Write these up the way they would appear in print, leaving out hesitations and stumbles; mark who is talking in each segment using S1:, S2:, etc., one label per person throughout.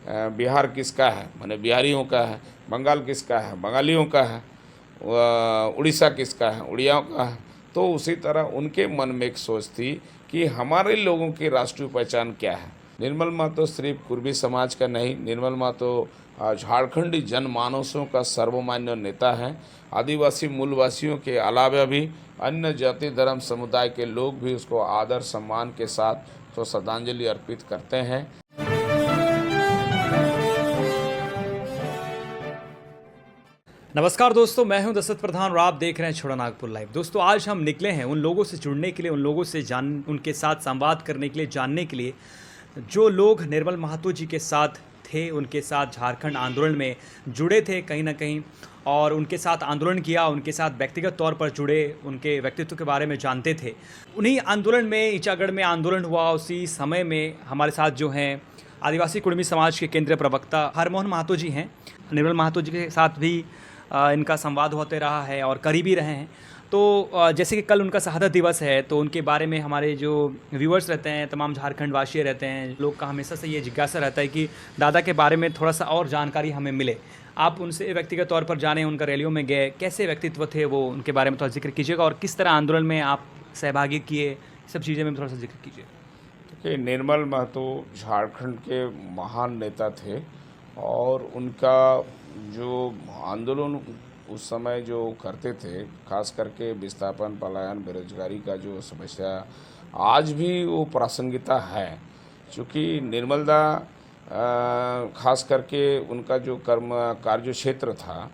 S1: बिहार किसका है, माने बिहारियों का है, बंगाल किसका है, बंगालियों का है, उड़ीसा किसका है, उड़ियाओं का है। तो उसी तरह उनके मन में एक सोच थी कि हमारे लोगों की राष्ट्रीय पहचान क्या है। निर्मल महतो सिर्फ कुर्मी समाज का नहीं, निर्मल महतो झारखंडी जनमानसों का सर्वमान्य नेता है। आदिवासी मूलवासियों के अलावा भी अन्य जाति धर्म समुदाय के लोग भी उसको आदर सम्मान के साथ तो श्रद्धांजलि अर्पित करते हैं।
S2: नमस्कार दोस्तों, मैं हूं दशरथ प्रधान और आप देख रहे हैं छोटा नागपुर लाइव। दोस्तों, आज हम निकले हैं उन लोगों से जुड़ने के लिए, उन लोगों से उनके साथ संवाद करने के लिए, जानने के लिए जो लोग निर्मल महतो जी के साथ थे, उनके साथ झारखंड आंदोलन में जुड़े थे कहीं ना कहीं, और उनके साथ आंदोलन किया, उनके साथ व्यक्तिगत तौर पर जुड़े, उनके व्यक्तित्व के बारे में जानते थे। उन्हीं आंदोलन में, ईचागढ़ में आंदोलन हुआ, उसी समय में हमारे साथ जो हैं आदिवासी कुर्मी समाज के केंद्रीय प्रवक्ता हरमोहन महतो जी हैं। निर्मल महतो जी के साथ भी इनका संवाद होते रहा है और करीबी रहे हैं। तो जैसे कि कल उनका शहादत दिवस है, तो उनके बारे में हमारे जो व्यूअर्स रहते हैं, तमाम झारखंड वासी रहते हैं, लोग का हमेशा से ये जिज्ञासा रहता है कि दादा के बारे में थोड़ा सा और जानकारी हमें मिले। आप उनसे व्यक्तिगत तौर पर जाने, उनका रैलियों में गए, कैसे व्यक्तित्व थे वो, उनके बारे में थोड़ा जिक्र कीजिएगा, और किस तरह आंदोलन में आप सहभागी किए, सब चीज़ें में थोड़ा सा जिक्र कीजिए।
S1: कि निर्मल महतो झारखंड के महान नेता थे और उनका जो आंदोलन उस समय जो करते थे, खास करके विस्थापन, पलायन, बेरोजगारी का जो समस्या आज भी वो प्रासंगिकता है। चूँकि निर्मलदा खास करके उनका जो कार्य क्षेत्र था,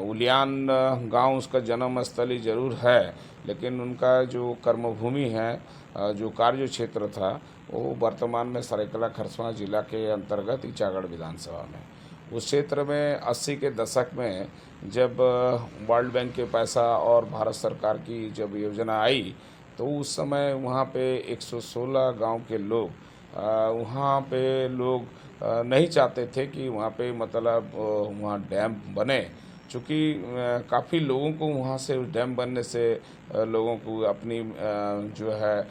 S1: उलियान गांव उसका जन्म स्थली जरूर है, लेकिन उनका जो कर्मभूमि है, जो कार्य क्षेत्र था, वो वर्तमान में सरायकेला खरसावां जिला के अंतर्गत ईचागढ़ विधानसभा में। उस क्षेत्र में 80 के दशक में जब वर्ल्ड बैंक के पैसा और भारत सरकार की जब योजना आई, तो उस समय वहाँ पे 116 गांव के लोग वहाँ पे लोग नहीं चाहते थे कि वहाँ पे मतलब वहाँ डैम बने। चूँकि काफ़ी लोगों को वहाँ से उस डैम बनने से लोगों को अपनी जो है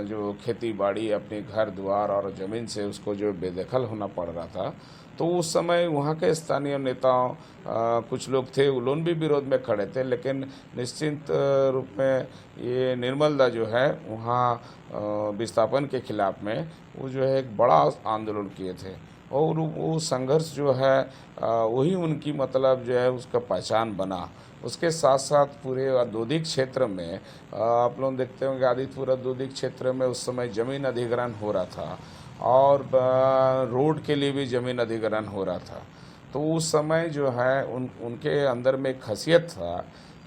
S1: जो खेती बाड़ी, अपने घर द्वार और ज़मीन से उसको जो बेदखल होना पड़ रहा था। तो उस समय वहाँ के स्थानीय नेताओं कुछ लोग थे, वो लोग भी विरोध में खड़े थे, लेकिन निश्चित रूप में ये निर्मलदा जो है वहाँ विस्थापन के खिलाफ में वो जो है एक बड़ा आंदोलन किए थे। और वो संघर्ष जो है वही उनकी मतलब जो है उसका पहचान बना। उसके साथ साथ पूरे औद्योगिक क्षेत्र में आप लोग देखते होंगे, आदित्यपुर औद्योगिक क्षेत्र में उस समय ज़मीन अधिग्रहण हो रहा था और रोड के लिए भी ज़मीन अधिग्रहण हो रहा था। तो उस समय जो है उनके अंदर में एक खसियत था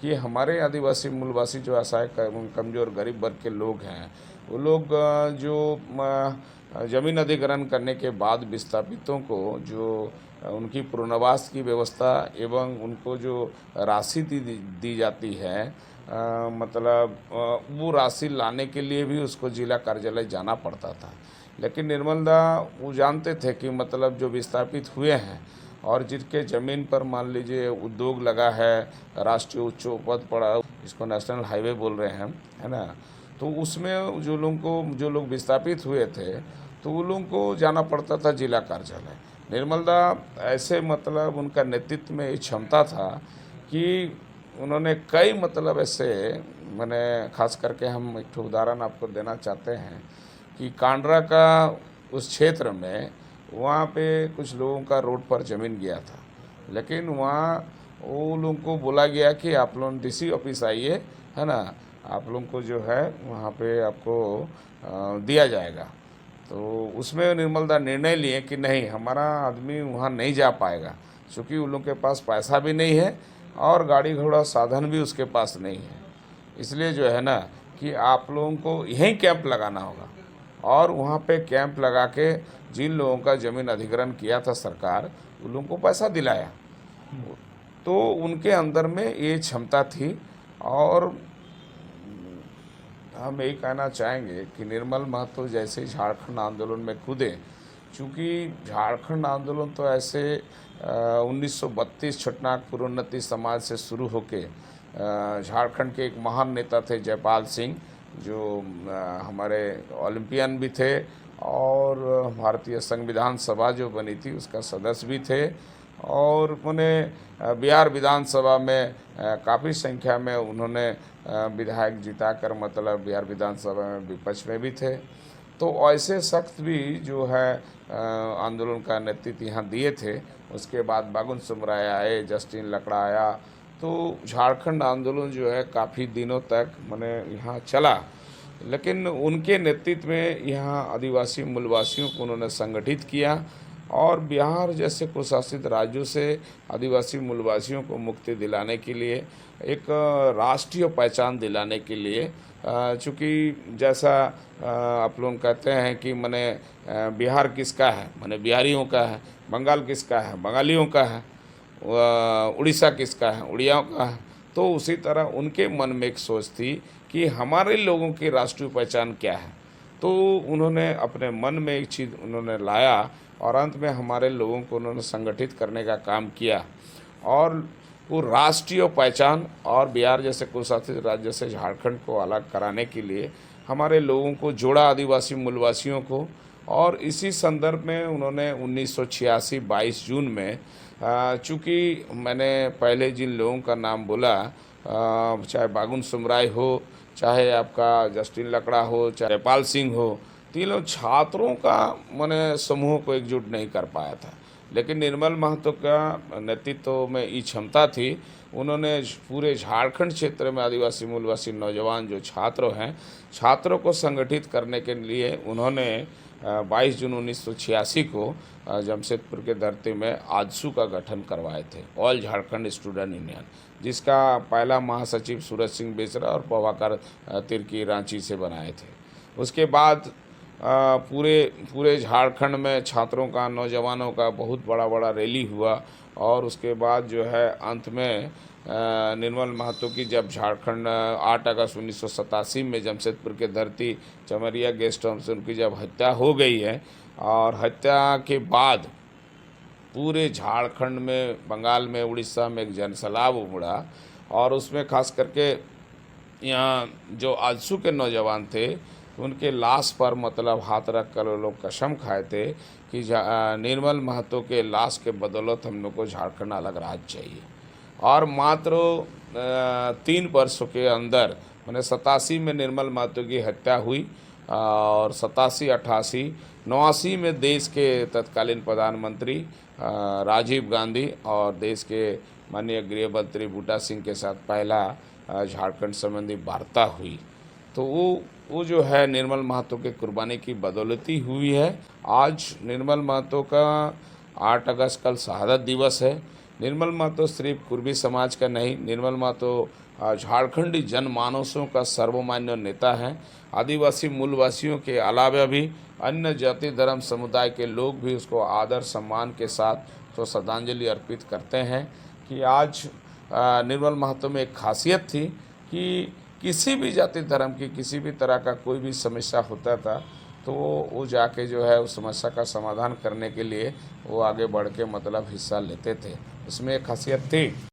S1: कि हमारे आदिवासी मूलवासी जो असहाय कमज़ोर गरीब वर्ग के लोग हैं, वो लोग जो ज़मीन अधिग्रहण करने के बाद विस्थापितों को जो उनकी पुनर्वास की व्यवस्था एवं उनको जो राशि दी जाती है, मतलब वो राशि लाने के लिए भी उसको जिला कार्यालय जाना पड़ता था। लेकिन निर्मलदा वो जानते थे कि मतलब जो विस्थापित हुए हैं और जिनके ज़मीन पर मान लीजिए उद्योग लगा है, राष्ट्रीय उच्च पद पड़ा, इसको नेशनल हाईवे बोल रहे हैं, है ना, तो उसमें जो लोग विस्थापित हुए थे, तो वो लोगों को जाना पड़ता था जिला कार्यालय। निर्मलदा ऐसे मतलब उनका नेतृत्व में ये क्षमता था कि उन्होंने कई मतलब ऐसे, मैंने खास करके हम एक उदाहरण आपको देना चाहते हैं कि कांडरा का उस क्षेत्र में वहाँ पे कुछ लोगों का रोड पर ज़मीन गया था, लेकिन वहाँ वो लोगों को बोला गया कि आप लोग डीसी ऑफिस आइए, है ना, आप लोगों को जो है वहाँ पे आपको दिया जाएगा। तो उसमें निर्मलदा निर्णय लिए कि नहीं, हमारा आदमी वहाँ नहीं जा पाएगा, क्योंकि उन लोगों के पास पैसा भी नहीं है और गाड़ी घोड़ा साधन भी उसके पास नहीं है। इसलिए जो है ना कि आप लोगों को यहीं कैंप लगाना होगा। और वहाँ पे कैंप लगा के जिन लोगों का ज़मीन अधिग्रहण किया था सरकार, उन लोगों को पैसा दिलाया। तो उनके अंदर में ये क्षमता थी। और हम यही कहना चाहेंगे कि निर्मल महतो जैसे झारखंड आंदोलन में कूदे, चूँकि झारखंड आंदोलन तो ऐसे 1932 छोटनाग प्रोन्नति समाज से शुरू होके झारखंड के एक महान नेता थे जयपाल सिंह, जो हमारे ओलंपियन भी थे और भारतीय संविधान सभा जो बनी थी उसका सदस्य भी थे और उन्हें बिहार विधानसभा में काफ़ी संख्या में उन्होंने विधायक जिताकर मतलब बिहार विधानसभा में विपक्ष में भी थे। तो ऐसे शख्स भी जो है आंदोलन का नेतृत्व यहाँ दिए थे। उसके बाद बागुन सुमराय आए, जस्टिन लकड़ा आया, तो झारखंड आंदोलन जो है काफ़ी दिनों तक माने यहाँ चला, लेकिन उनके नेतृत्व में यहाँ आदिवासी मूलवासियों को उन्होंने संगठित किया और बिहार जैसे कुशासित राज्यों से आदिवासी मूलवासियों को मुक्ति दिलाने के लिए, एक राष्ट्रीय पहचान दिलाने के लिए, चूँकि जैसा आप लोग कहते हैं कि माने बिहार किसका है, माने बिहारियों का है, बंगाल किसका है, बंगालियों का है, उड़ीसा किसका है, उड़ियाओं का है। तो उसी तरह उनके मन में एक सोच थी कि हमारे लोगों की राष्ट्रीय पहचान क्या है। तो उन्होंने अपने मन में एक चीज़ उन्होंने लाया और अंत में हमारे लोगों को उन्होंने संगठित करने का काम किया और वो राष्ट्रीय पहचान और बिहार जैसे कुशासित राज्य से झारखंड को अलग कराने के लिए हमारे लोगों को जोड़ा, आदिवासी मूलवासियों को। और इसी संदर्भ में उन्होंने 1986 22 जून में, चूँकि मैंने पहले जिन लोगों का नाम बोला, चाहे बागुन सुमराय हो, चाहे आपका जस्टिन लकड़ा हो, चाहे जयपाल सिंह हो, तीनों छात्रों का माने समूह को एकजुट नहीं कर पाया था। लेकिन निर्मल महतो का नेतृत्व में ये क्षमता थी, उन्होंने पूरे झारखंड क्षेत्र में आदिवासी मूलवासी नौजवान जो छात्र हैं, छात्रों को संगठित करने के लिए उन्होंने 22 जून 1986 को जमशेदपुर के धरती में आजसू का गठन करवाए थे, ऑल झारखंड स्टूडेंट यूनियन, जिसका पहला महासचिव सूरज सिंह बेसरा और प्रभाकर तिर्की रांची से बनाए थे। उसके बाद पूरे झारखंड में छात्रों का, नौजवानों का बहुत बड़ा रैली हुआ और उसके बाद जो है अंत में निर्मल महतो की जब झारखंड 8 अगस्त 1987 में जमशेदपुर के धरती चमरिया गेस्ट हाउस से उनकी जब हत्या हो गई है और हत्या के बाद पूरे झारखंड में, बंगाल में, उड़ीसा में एक जनसैलाब उमड़ा और उसमें खास करके यहाँ जो आजसू के नौजवान थे उनके लाश पर मतलब हाथ रख कर लोग कसम खाए थे कि निर्मल महतो के लाश के बदौलत हम लोग को झारखंड अलग राज्य चाहिए। और मात्र 3 वर्षों के अंदर मैंने 87 में निर्मल महतो की हत्या हुई और 87, 88, 89 में देश के तत्कालीन प्रधानमंत्री राजीव गांधी और देश के माननीय गृह मंत्री बूटा सिंह के साथ पहला झारखंड संबंधी वार्ता हुई। तो वो जो है निर्मल महतो के कुर्बानी की बदौलती हुई है। आज निर्मल महतो का 8 अगस्त कल शहादत दिवस है। निर्मल महतो सिर्फ कुर्बी समाज का नहीं, निर्मल महतो झारखंडी जनमानसों का सर्वमान्य नेता हैं। आदिवासी मूलवासियों के अलावा भी अन्य जाति धर्म समुदाय के लोग भी उसको आदर सम्मान के साथ तो श्रद्धांजलि अर्पित करते हैं कि आज निर्मल महतो में एक खासियत थी कि किसी भी जाति धर्म की किसी भी तरह का कोई भी समस्या होता था तो वो जाके जो है उस समस्या का समाधान करने के लिए वो आगे बढ़ के मतलब हिस्सा लेते थे। उसमें एक खासियत थी।